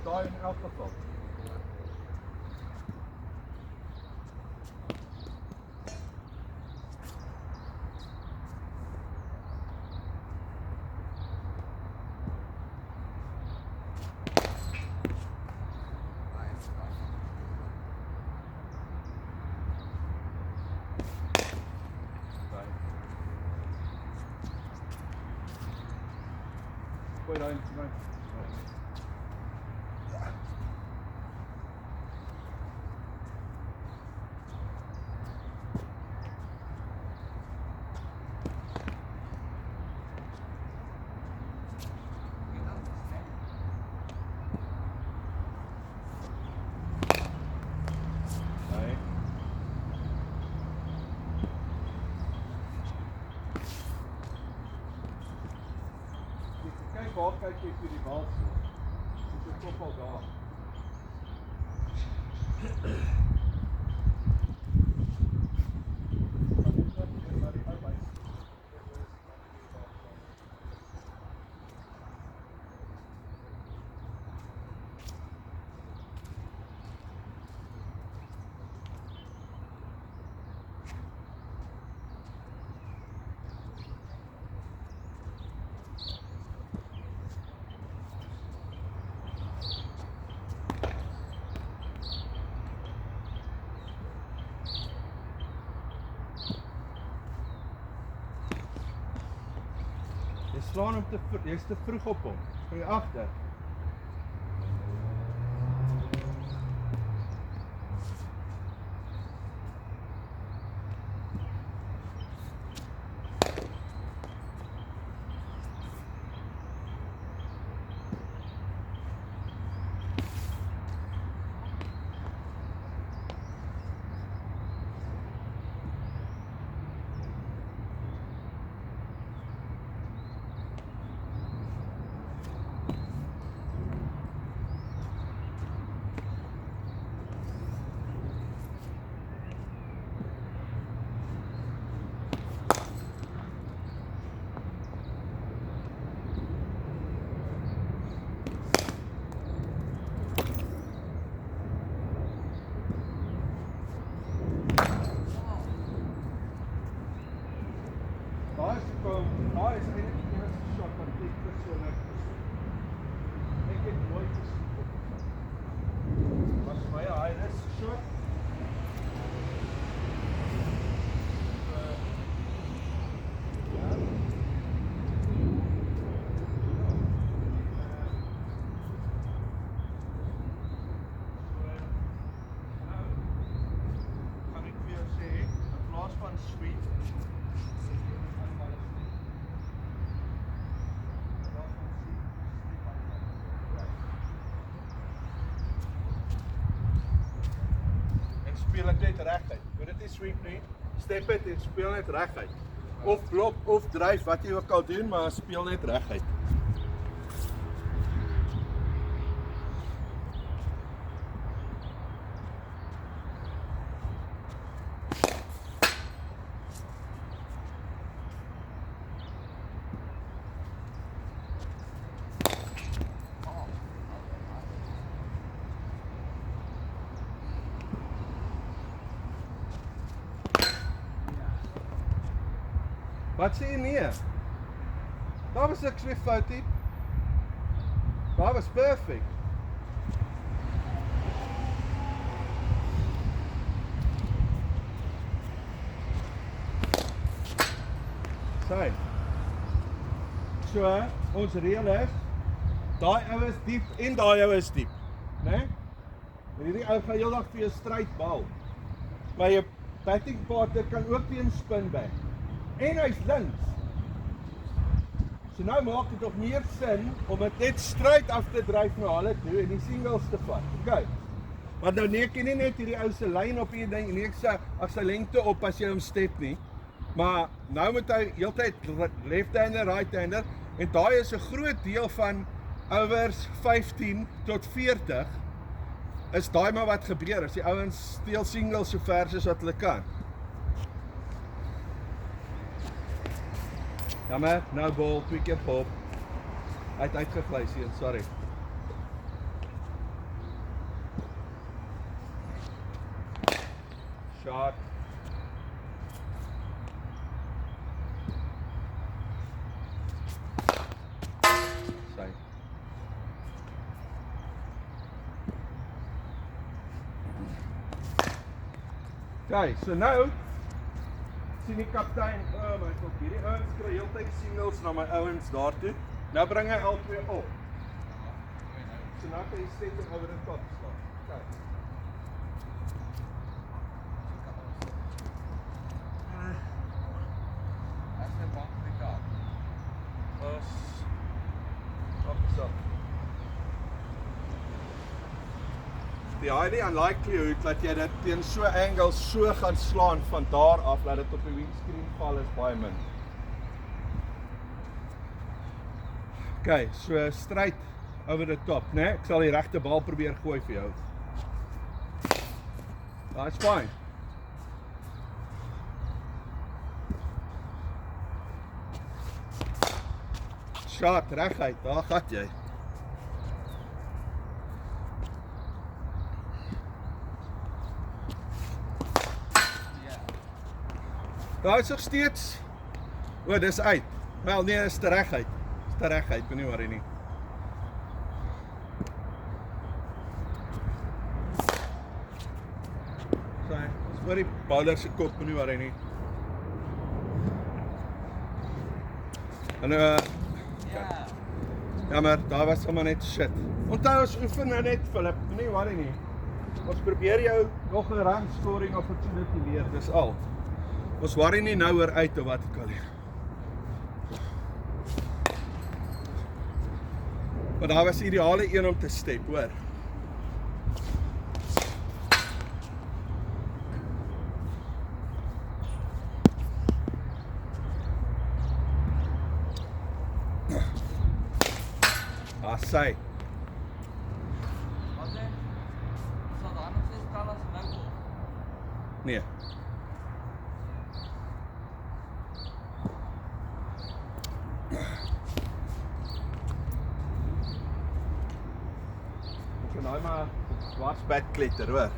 daai in elk geval. Gooi daai in vir my. Kyk waar kyk jy vir die bal so. Dis 'n kop al daar. Jy slaan hom jy's te vroeg op hom. Gaan jy agter. Daai is eintlik die enigste shot wat ek persoonlik gesien. Ek het nooit gesien opgevat. Was vir my 'n high risk shot. Kan ek vir jou sê, in plaas van sweep speel ek net reguit. Moet dit nie sweep nie. Step het en speel net reguit. Of blok of dryf wat jy ook al doen, maar speel net reguit. Wat sê jy nee? Daar was niks weer fout nie. Daar was perfect. Sy. So, ons reël is, daai ou is diep en daai ou is diep, né? En hierdie ou gaan heeldag vir jou stryd bal. Maar jou batting partner kan ook teen spin back. En hy's links. So nou maak dit nog meer sin om dit net stryd af te dryf na hulle toe en die singles te vat. Okay. Maar nou neek jy nie net hierdie ou se lyn op hier ding, neek sy as sy lengte op as jy hom step nie. Maar nou moet hy heeltyd left-hander, right-hander en daai is 'n groot deel van overs 15 tot 40 is daai maar wat gebeur as die ouens speel singles so ver as wat hulle kan. Jammer, no ball, 2 keer pop. Hy het uitgevlei sien, sorry. Okay, so nou sien die kaptein, my god, hierdie ouens kry heeltyd signals na my ouens daartoe. Nou bring hy al twee op. So nou kan jy steeds oor die top slaan. Okay. As jy bank vir die kaart. Op. Die highly unlikelihood dat jy dit teen so angle so gaan slaan van daar af dat dit op die windscreen val is baie min. Okay, so straight over the top, né? Ek sal die regte bal probeer gooi vir jou. That's fine. Shot, reguit, daar gaan jy. Daar is nog steeds. O, dis uit. Wel nee, dis te reguit. Dis te reguit, moenie worry nie. Sy, dis oor die bowler se kop, moenie worry nie. En jammer, daar was sommer net shit. Onthou ons oefen nou net, Philip, moenie worry nie. Ons probeer jou nog 'n run scoring opportunity leer, dis al. Ons worry nie nou oor uit of wat ek al nie. Maar daar was ideale een om te step, hoor. Sy. Wat sê? Sal daar nog steeds kan as nou golf? Nee. Ek kan nou maar swartsbed kletter, hoor.